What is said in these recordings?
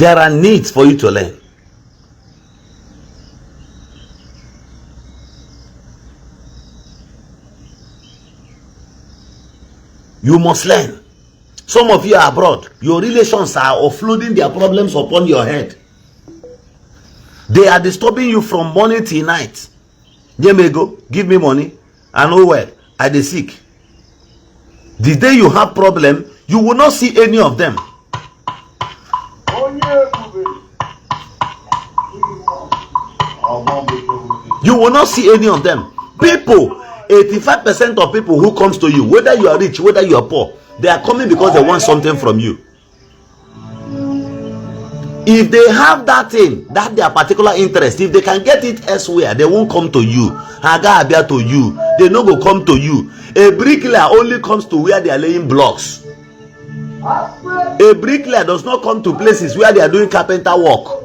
There are needs for you to learn. You must learn. Some of you are abroad. Your relations are offloading their problems upon your head. They are disturbing you from morning till night. Go, give me money. I know where. I dey sick. The day you have problem, you will not see any of them. You will not see any of them. People, 85% of people who comes to you, whether you are rich, whether you are poor, they are coming because they want something from you. If they have that thing, that their particular interest, if they can get it elsewhere, they won't come to you. Haga abia to you. They no go come to you. A bricklayer only comes to where they are laying blocks. A bricklayer does not come to places where they are doing carpenter work.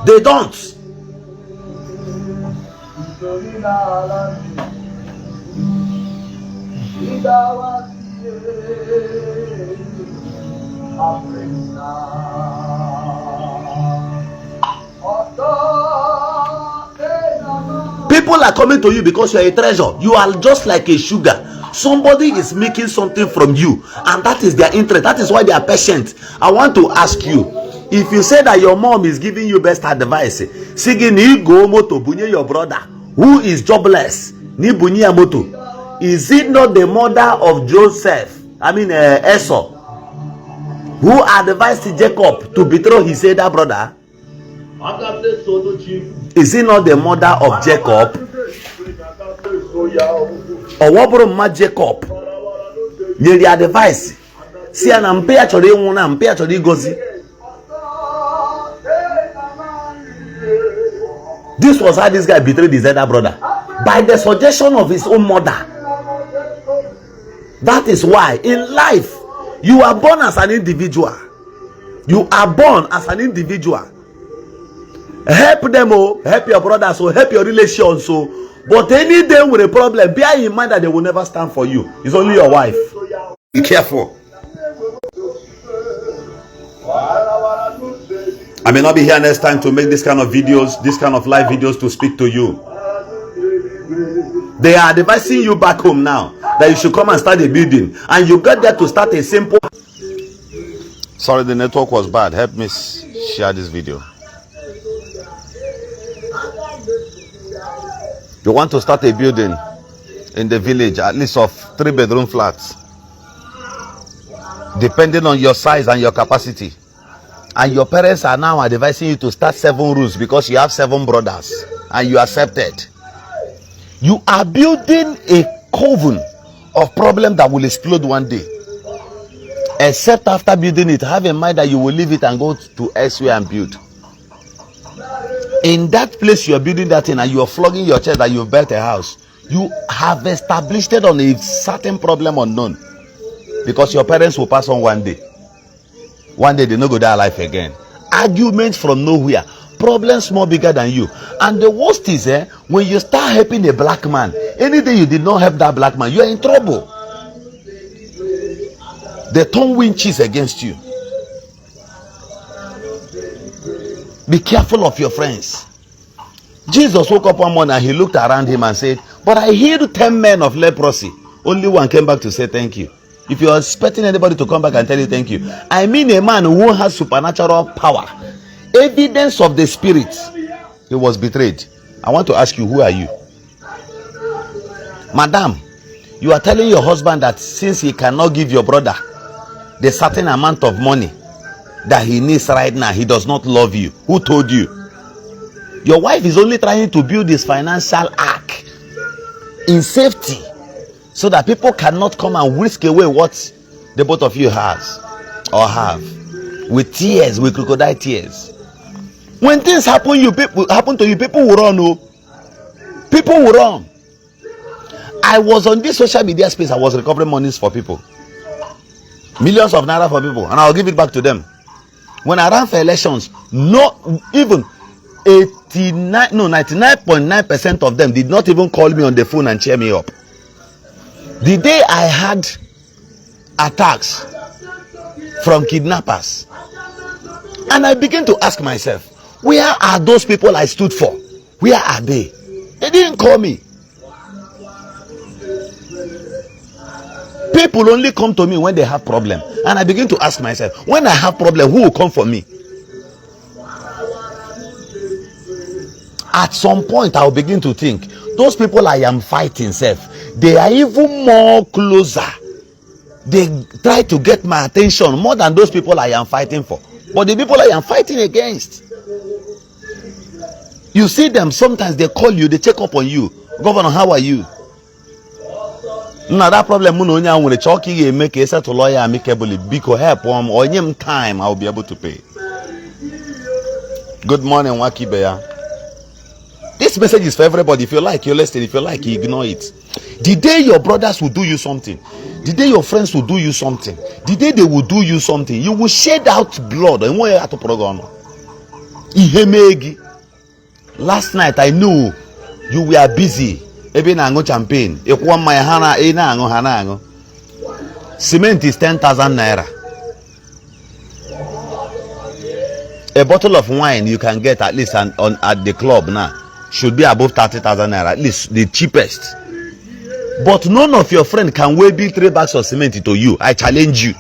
They don't. People are coming to you because you are a treasure. You are just like a sugar. Somebody is making something from you, and that is their interest. That is why they are patient. I want to ask you, if you say that your mom is giving you best advice, sige ni go moto bunye your brother who is jobless, ni bunye moto, is it not the mother of Joseph, Esau, who advised Jacob to betray his elder brother? Is it not the mother of Jacob? Or what brought Jacob? Near the advice. See an ampere to the one ampere to the gozi. This was how this guy betrayed his elder brother, by the suggestion of his own mother. That is why in life you are born as an individual. You are born as an individual. Help them, help your brothers, help your relations. But any day with a problem, bear in mind that they will never stand for you. It's only your wife. Be careful. I may not be here next time to make this kind of videos, this kind of live videos to speak to you. They are advising you back home now that you should come and start a building, and you got there to start a simple. Sorry, the network was bad. Help me share this video. You want to start a building in the village, at least of 3-bedroom flats, depending on your size and your capacity. And your parents are now advising you to start 7 rooms because you have 7 brothers and you accepted. You are building a coven of problem that will explode one day. Except after building it, have in mind that you will leave it and go to elsewhere and build. In that place you are building that thing and you are flogging your chest that you've built a house, you have established it on a certain problem unknown, because your parents will pass on one day. One day they no go die alive again. Arguments from nowhere, problems more bigger than you. And the worst is when you start helping a black man, any day you did not help that black man, you are in trouble. They turn winches against you. Be careful of your friends. Jesus woke up one morning and he looked around him and said, but I healed 10 men of leprosy. Only one came back to say thank you. If you are expecting anybody to come back and tell you thank you, I mean a man who has supernatural power, evidence of the spirit, he was betrayed. I want to ask you, who are you? Madam, you are telling your husband that since he cannot give your brother the certain amount of money that he needs right now, he does not love you. Who told you? Your wife is only trying to build this financial ark in safety, so that people cannot come and whisk away what the both of you has or have, with tears, with crocodile tears. When things happen to you, people will run. People will run. I was on this social media space. I was recovering monies for people, millions of naira for people, and I'll give it back to them. When I ran for elections, not even 99.9% of them did not even call me on the phone and cheer me up. The day I had attacks, from kidnappers. And I begin to ask myself, where are those people I stood for? Where are they? They didn't call me. People only come to me when they have problem. And I begin to ask myself, when I have problem, who will come for me? At some point, I'll begin to think, those people I am fighting, they are even more closer. They try to get my attention more than those people I am fighting for. But the people I am fighting against, you see them, sometimes they call you, they check up on you. Governor, how are you? Now that problem, when chalky make a set to lawyer amicably, because help or time, I'll be able to pay. Good morning, Waki Bear. This message is for everybody. If you like, you listen. If you like, you ignore it. The day your brothers will do you something, the day your friends will do you something, the day they will do you something, you will shed out blood. Last night I knew you were busy. Champagne. Cement is 10,000 naira. A bottle of wine you can get at least at the club now should be above 30,000 naira, at least the cheapest. But none of your friends can weigh 3 bags of cement to you. I challenge you.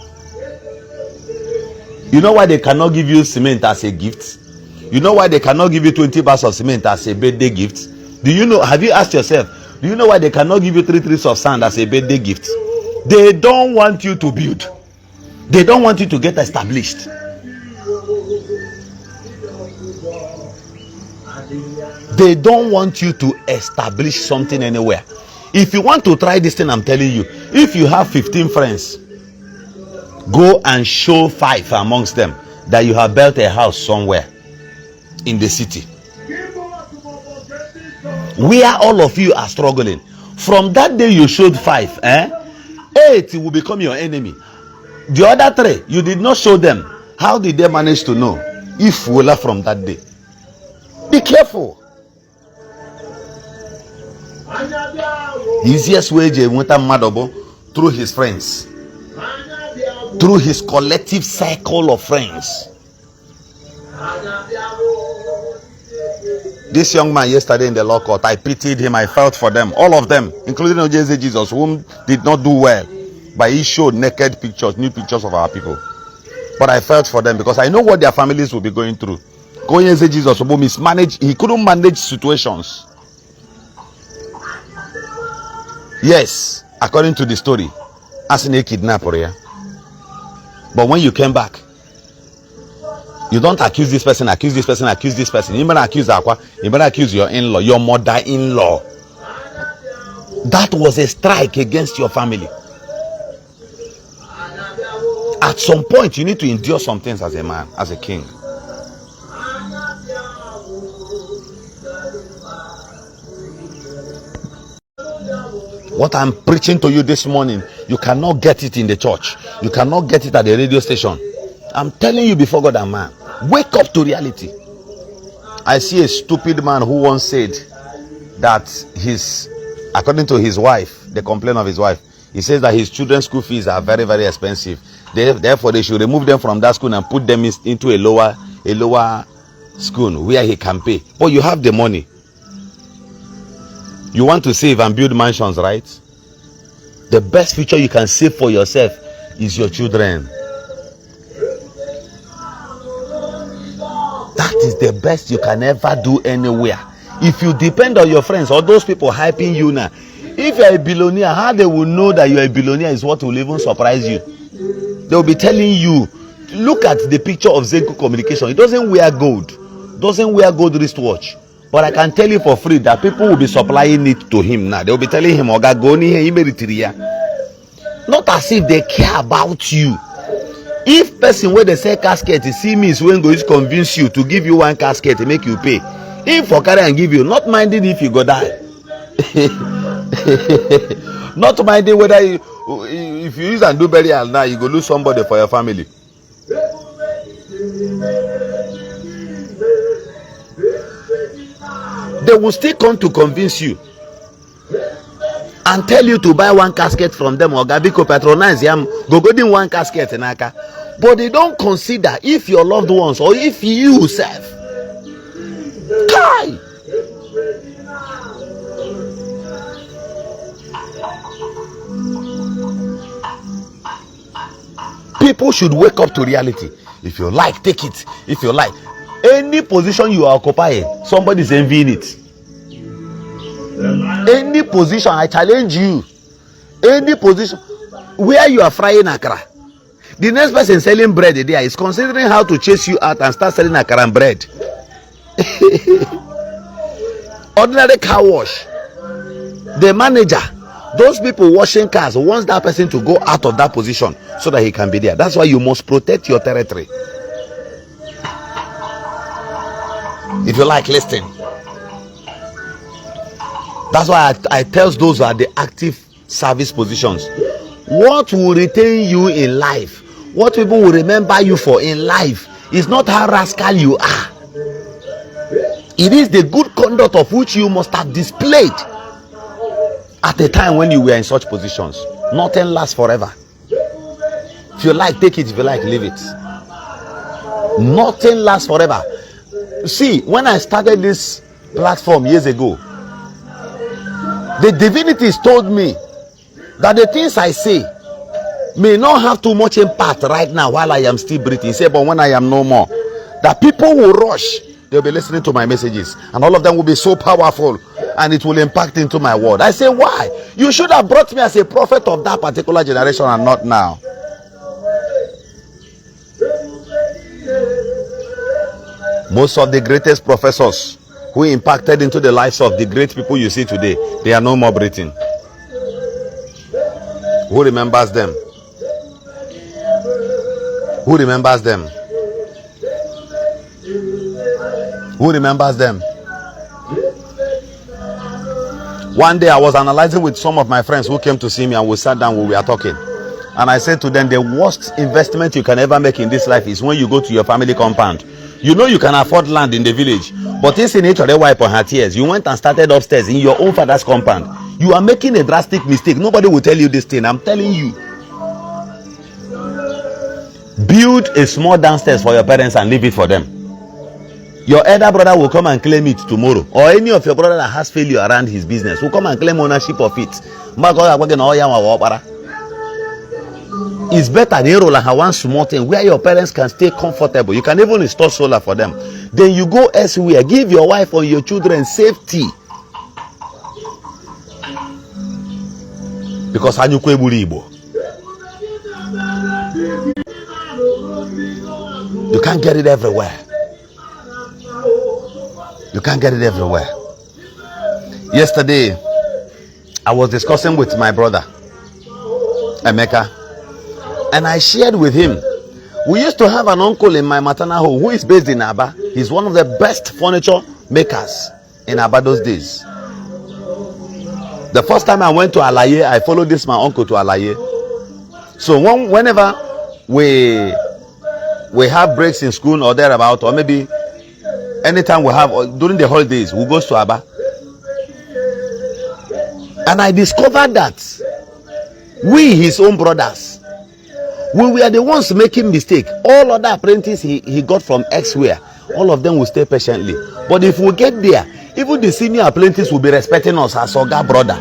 You know why they cannot give you cement as a gift? You know why they cannot give you 20 bags of cement as a birthday gift? Do you know? Have you asked yourself? Do you know why they cannot give you 3 trips of sand as a birthday gift? They don't want you to build. They don't want you to get established. They don't want you to establish something anywhere. If you want to try this thing, I'm telling you, if you have 15 friends, go and show 5 amongst them that you have built a house somewhere in the city where all of you are struggling. From that day you showed 5, 8 will become your enemy. The other 3 you did not show them. How did they manage to know if we left from that day? Be careful. Easiest way through his friends, through his collective cycle of friends. This young man yesterday in the law court, I pitied him. I felt for them, all of them, including OJZ Jesus, whom did not do well, but he showed naked pictures, new pictures of our people. But I felt for them because I know what their families will be going through. OJZ Jesus mismanaged. He couldn't manage situations. Yes, according to the story, as a kidnapper, yeah. But when you came back, you don't accuse this person, accuse this person, accuse this person. You better accuse Akwa, you better accuse your in-law, your mother-in-law. That was a strike against your family. At some point, you need to endure some things as a man, as a king. What I'm preaching to you this morning, you cannot get it in the church. You cannot get it at the radio station. I'm telling you before God and man, wake up to reality. I see a stupid man who once said that according to his wife, the complaint of his wife, he says that his children's school fees are very, very expensive. Therefore, they should remove them from that school and put them into a lower school where he can pay. But you have the money. You want to save and build mansions, right? The best future you can save for yourself is your children. That is the best you can ever do anywhere. If you depend on your friends or those people hyping you now, if you're a billionaire, how they will know that you're a billionaire is what will even surprise you. They'll be telling you, look at the picture of Zenku Communication. He doesn't wear gold, doesn't wear gold wristwatch. But I can tell you for free that people will be supplying it to him now. They'll be telling him, Oga, go in here. Not as if they care about you. If person where they say casket, see me is when going to convince you to give you one casket to make you pay. If for carry and give you, not minding if you go die. Not minding whether if you use and do burial now, you go lose somebody for your family. They will still come to convince you and tell you to buy one casket from them or Gabiko patronize them. Go in one casket in Aka. But they don't consider if your loved ones or if you serve. Kai! People should wake up to reality. If you like, take it. If you like, any position you are occupying, somebody is envying it. Any position, I challenge you. Any position where you are frying akara, the next person selling bread there is considering how to chase you out and start selling akara and bread. Ordinary car wash, the manager, those people washing cars wants that person to go out of that position so that he can be there. That's why you must protect your territory. If you like, listen. That's why I tell those who are the active service positions, what will retain you in life, what people will remember you for in life, is not how rascal you are. It is the good conduct of which you must have displayed at the time when you were in such positions. Nothing lasts forever. If you like, take it. If you like, leave it. Nothing lasts forever. See, when I started this platform years ago, the divinities told me that the things I say may not have too much impact right now while I am still breathing. He said, but when I am no more, that people will rush. They'll be listening to my messages, and all of them will be so powerful, and it will impact into my word. I say, why? You should have brought me as a prophet of that particular generation and not now. Most of the greatest professors who impacted into the lives of the great people you see today, they are no more breathing. Who remembers them? Who remembers them? Who remembers them? One day I was analyzing with some of my friends who came to see me, and we sat down, we were talking. And I said to them, the worst investment you can ever make in this life is when you go to your family compound. You know you can afford land in the village, but it's in nature they wipe on her tears. You went and started upstairs in your own father's compound. You are making a drastic mistake. Nobody will tell you this thing. I'm telling you. Build a small downstairs for your parents and leave it for them. Your elder brother will come and claim it tomorrow, or any of your brother that has failure around his business will come and claim ownership of it. It's better they roll like one small thing where your parents can stay comfortable. You can even install solar for them. Then you go elsewhere, give your wife or your children safety. Because Igbo, you can't get it everywhere. You can't get it everywhere. Yesterday, I was discussing with my brother, Emeka, and I shared with him. We used to have an uncle in my maternal home who is based in Aba. He's one of the best furniture makers in Aba those days. The first time I went to Alaye, I followed this my uncle to Alaye. So whenever we have breaks in school or thereabout, or maybe anytime we have, or during the holidays, we go to Aba. And I discovered that we, his own brothers, we were the ones making mistake. All other apprentices he got from elsewhere, all of them will stay patiently. But if we get there, even the senior apprentice will be respecting us as Oga brother.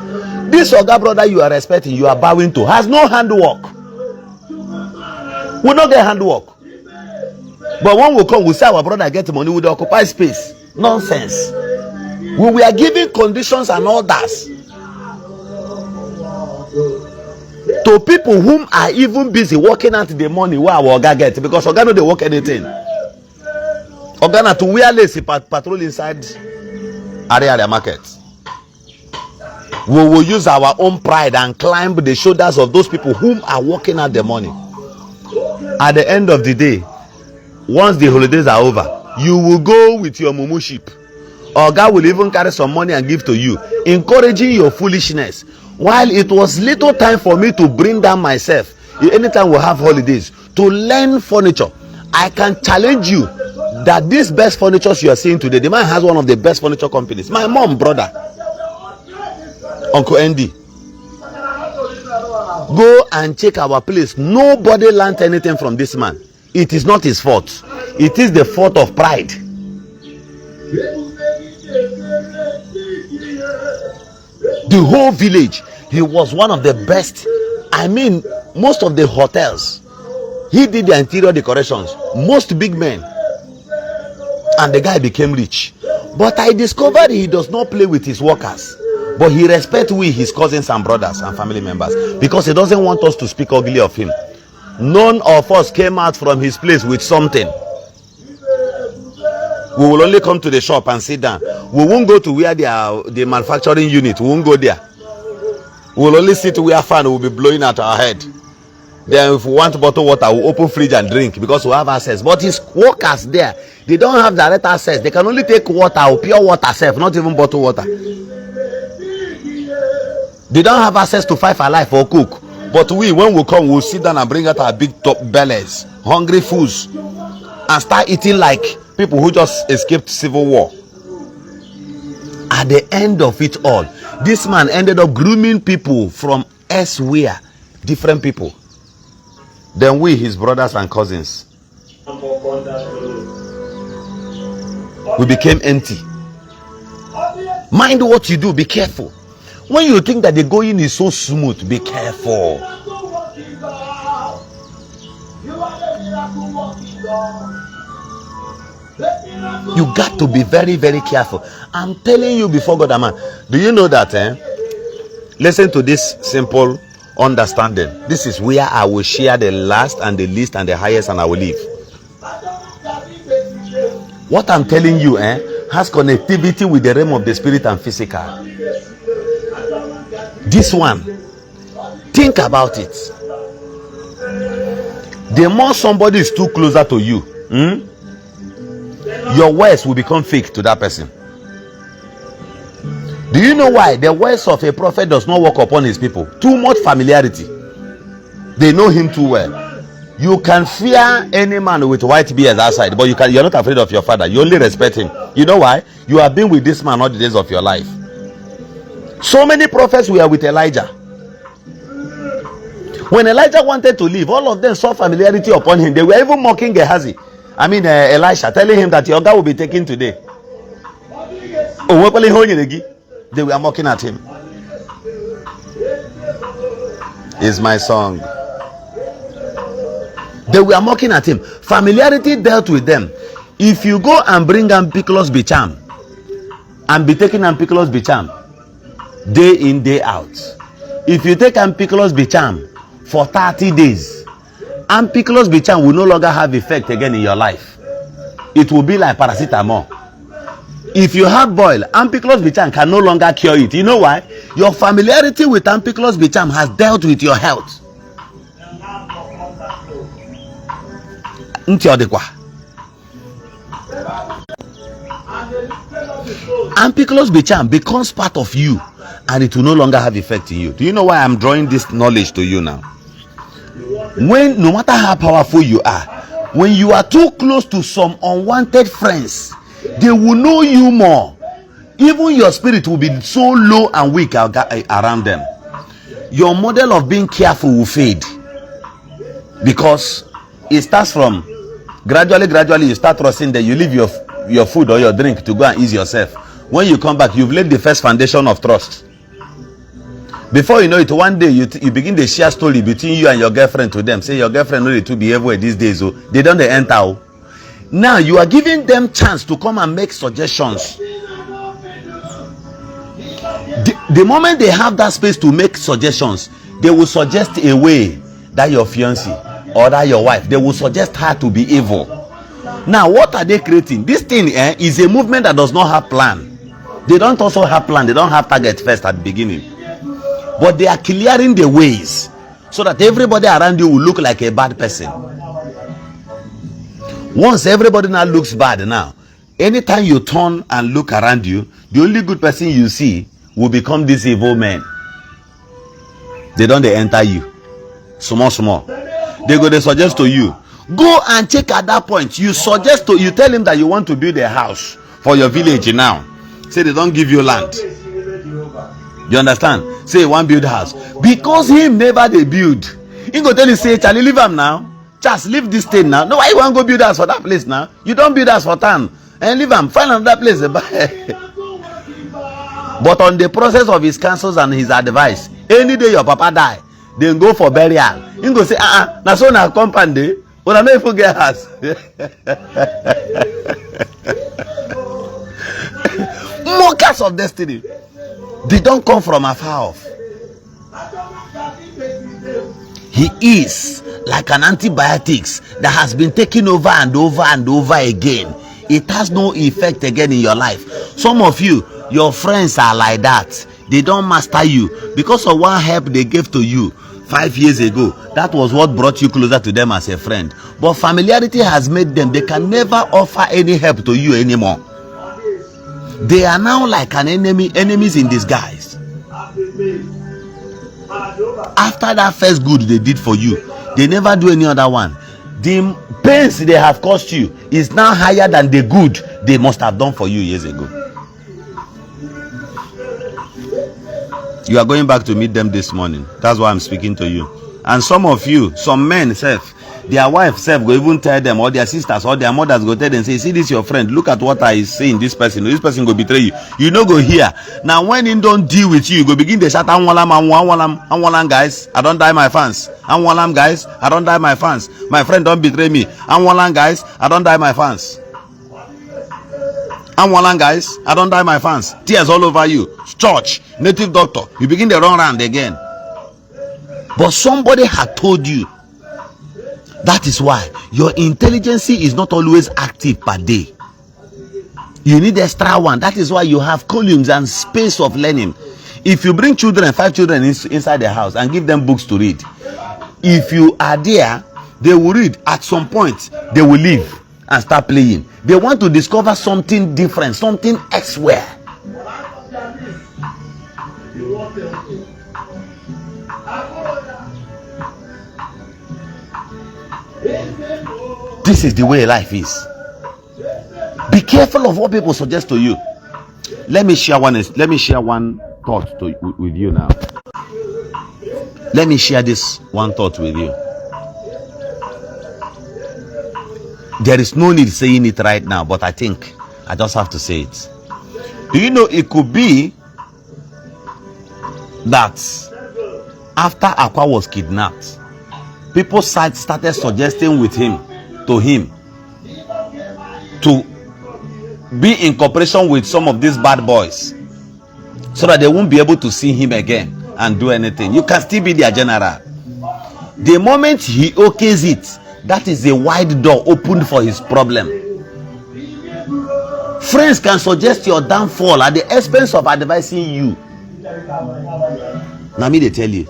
This Oga brother you are respecting, you are bowing to, has no handwork. We don't get handwork. But when we come, we say our brother get money, we occupy space. Nonsense. We were giving conditions and orders to people whom are even busy working out the money where our Oga get, because Oga no dey work anything. Oga na to wear lace patrol inside area market. We will use our own pride and climb the shoulders of those people whom are working out the money. At the end of the day, once the holidays are over, you will go with your mumu sheep. Oga will even carry some money and give to you, encouraging your foolishness. While it was little time for me to bring down myself, anytime we have holidays, to learn furniture, I can challenge you that this best furniture you are seeing today, the man has one of the best furniture companies. My mom, brother, Uncle Andy, go and check our place. Nobody learned anything from this man. it is not his fault. It is the fault of pride. The whole village, he was one of the best. I mean, most of the hotels, he did the interior decorations, most big men, and the guy became rich. But I discovered he does not play with his workers, but he respects we, his cousins and brothers and family members, because he doesn't want us to speak ugly of him. None of us came out from his place with something. We will only come to the shop and sit down. We won't go to where they are, the manufacturing unit. We won't go there. We will only sit where fan will be blowing at our head. Then if we want bottled water, we'll open fridge and drink because we have access. But his workers there, they don't have direct access. They can only take water or pure water self, not even bottled water. They don't have access to Five Alive or cook. But we, when we come, we'll sit down and bring out our big top bellies, hungry fools, and start eating like people who just escaped civil war. At the end of it all, this man ended up grooming people from elsewhere, different people. Then we, his brothers and cousins, we became empty. Mind what you do, be careful. When you think that the going is so smooth, be careful. You got to be very, very careful. I'm telling you before God, man. Do you know that? Listen to this simple understanding. This is where I will share the last and the least and the highest, and I will leave. What I'm telling you has connectivity with the realm of the spirit and physical. This one, think about it. The more somebody is too closer to you, your words will become fake to that person. Do you know why? The words of a prophet does not work upon his people. Too much familiarity. They know him too well. You can fear any man with white beard outside, but you're not afraid of your father. You only respect him. You know why? You have been with this man all the days of your life. So many prophets were with Elijah. When Elijah wanted to leave, all of them saw familiarity upon him. They were even mocking Gehazi. Elisha, telling him that your God will be taken today. They were mocking at him. Is my song. They were mocking at him. Familiarity dealt with them. If you go and bring Ampiclos Bicham and be taking Ampiclos Bicham day in, day out. If you take Ampiclos Bicham for 30 days, Ampiclos Bicham will no longer have effect again in your life. It will be like paracetamol. If you have boil, Ampiclos Bicham can no longer cure it. You know why? Your familiarity with Ampiclos Bicham has dealt with your health. Ampiclos Bicham becomes part of you, and it will no longer have effect in you. Do you know why I'm drawing this knowledge to you now? When, no matter how powerful you are, when you are too close to some unwanted friends, they will know you more. Even your spirit will be so low and weak around them. Your model of being careful will fade, because it starts from gradually you start trusting that you leave your food or your drink to go and ease yourself. When you come back, you've laid the first foundation of trust. Before you know it, one day you begin to share story between you and your girlfriend to them. Say your girlfriend know to behave well these days, so they don't enter. Now you are giving them chance to come and make suggestions. The moment they have that space to make suggestions, they will suggest a way that your fiancé or that your wife, they will suggest her to be evil. Now what are they creating? This thing is a movement that does not have plan. They don't also have plan. They don't have target first at the beginning. But they are clearing the ways so that everybody around you will look like a bad person. Once everybody now looks bad now, anytime you turn and look around you, the only good person you see will become this evil man. They don't enter you. Small. They go, they suggest to you. Go and check at that point. You suggest to, you tell him that you want to build a house for your village now. Say they don't give you land. You understand? Say one build house. Because him never they build. He go tell you, say, Charlie, leave him now. Just leave this thing now. No, why you want to go build house for that place now? You don't build house for town. And leave him. Find another place. But on the process of his counsels and his advice, any day your papa die, then go for burial. He go say, na so na compound dey. Una no even get house. Mockers of destiny. They don't come from afar off. He is like an antibiotics that has been taken over and over and over again. It has no effect again in your life. Some of you, your friends are like that. They don't master you because of one help they gave to you 5 years ago. That was what brought you closer to them as a friend. But familiarity has made them, they can never offer any help to you anymore. They are now like an enemies in disguise. After that first good they did for you, they never do any other one. The pains they have caused you is now higher than the good they must have done for you years ago. You are going back to meet them this morning. That's why I'm speaking to you. And some of you, some men self, their wife self go even tell them, or their sisters or their mothers go tell them, say, see this your friend, look at what I see in this person. This person go betray you. You no go here. Now when he don't deal with you, you go begin to shout, Anwalam guys, I don't die my fans. Anwalam guys, I don't die my fans. My friend don't betray me. Anwalam guys, I don't die my fans. Anwalam guys, I don't die my fans. Tears all over you. Church, native doctor, you begin to run around again. But somebody had told you. That is why your intelligence is not always active per day. You need extra one. That is why you have columns and space of learning. If you bring children, 5 children inside the house and give them books to read, if you are there, they will read. At some point, they will leave and start playing. They want to discover something different, something elsewhere. This is the way life is. Be careful of what people suggest to you. Let me share one thought with you now. Let me share this one thought with you. There is no need saying it right now, but I think I just have to say it. Do you know it could be that after Akwa was kidnapped, people started suggesting to him to be in cooperation with some of these bad boys so that they won't be able to see him again and do anything. You can still be their general. The moment he okays it, that is a wide door opened for his problem. Friends can suggest your downfall at the expense of advising you. Now me they tell you.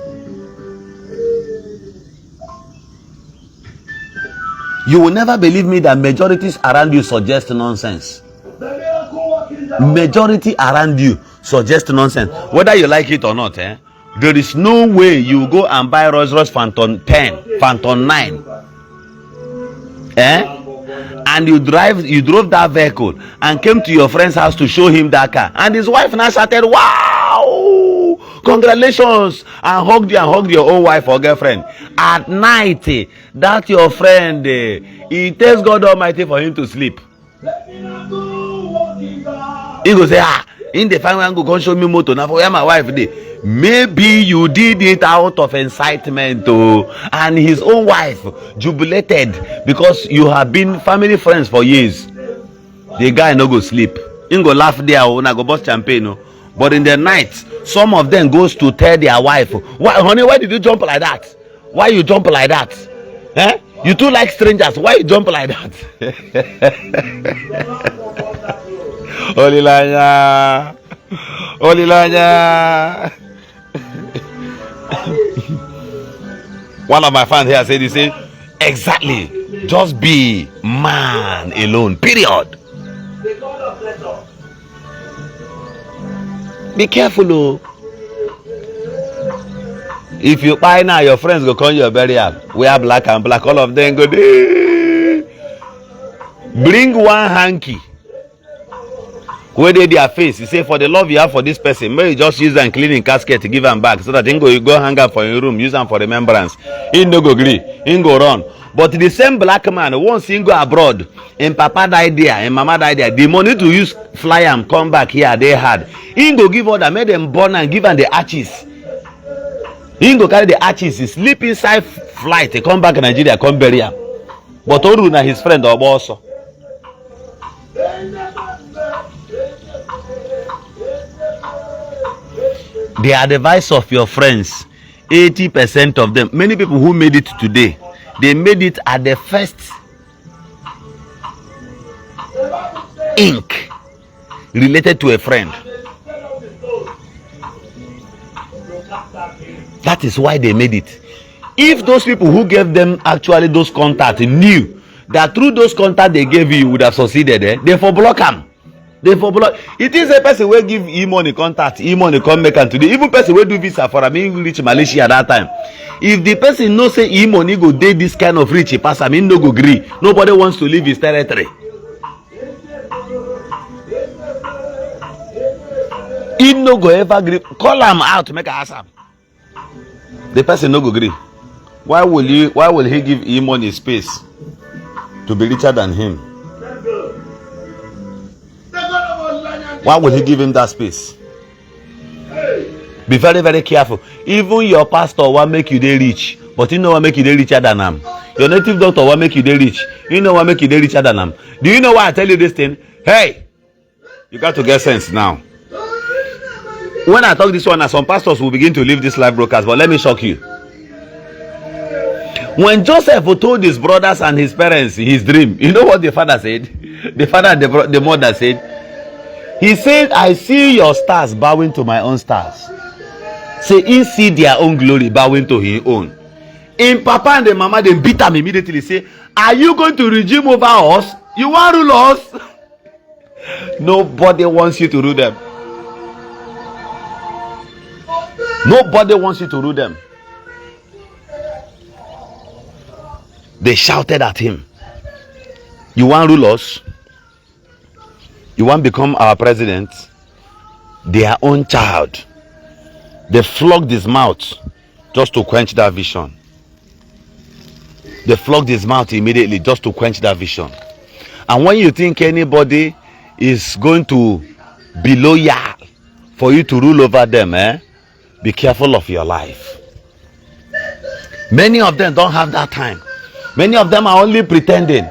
You will never believe me that majorities around you suggest nonsense. Majority around you suggest nonsense. Whether you like it or not, there is no way you go and buy Rolls Royce Phantom 10, Phantom 9. And you drove that vehicle and came to your friend's house to show him that car. And his wife now shouted, wow! Congratulations! And hugged your own wife or girlfriend. At night, that your friend, he tells God Almighty for him to sleep. He go say, in the final go come show me motor now for where my wife dey. Maybe you did it out of incitement, and his own wife jubilated because you have been family friends for years. The guy no go sleep. He go laugh there, na go bust champagne. But in the night, some of them goes to tell their wife, "Why, honey, why did you jump like that? Why you jump like that? You too like strangers. Why you jump like that?" Olilanya. One of my fans here said, he said, exactly, just be man alone, period. Be careful, oh. If you buy now, your friends go come your burial. We are black and black, all of them go there. Bring one hanky. where they their face, he say, for the love you have for this person, may you just use and clean in casket to give them back, so that you go hang up for your room, use them for remembrance. He no go agree, he go run. But the same black man, once he go abroad, and papa died there, and mama died there, the money to use fly and come back here, they had. He go give order, made them born and give them the arches. He go carry the arches, he sleep inside flight, he come back to Nigeria, come bury him. But Oru na his friend or also. The advice of your friends, 80% of them, many people who made it today, they made it at the first ink related to a friend. That is why they made it. If those people who gave them actually those contacts knew that through those contacts they gave you would have succeeded, they for block them. They for block. It is a person who give e-money contact, e-money come make and today. Even person who do visa for me reach Malaysia at that time. If the person no say e-money go date this kind of rich pass, I mean no go agree. Nobody wants to leave his territory. He no go ever agree. Call him out to make a answer. The person no go agree. Why will he give e-money space to be richer than him? Why would he give him that space? Be very, very careful. Even your pastor will make you dey rich, but you know what make you dey richer than him. Your native doctor will make you dey rich. You know what make you dey richer than him. Do you know why I tell you this thing? Hey, you got to get sense now. When I talk this one, some pastors will begin to leave this live broadcast, but let me shock you. When Joseph told his brothers and his parents his dream, you know what the father said? The father and the mother said, he said, I see your stars bowing to my own stars. Say, he see their own glory bowing to his own. In papa and the mama, they beat him immediately. Say, are you going to regime over us? You want to rule us? Nobody wants you to rule them. Nobody wants you to rule them. They shouted at him. You want to rule us? You want to become our president? Their own child. They flogged his mouth just to quench that vision. They flogged his mouth immediately just to quench that vision. And when you think anybody is going to be loyal for you to rule over them, be careful of your life. Many of them don't have that time. Many of them are only pretending.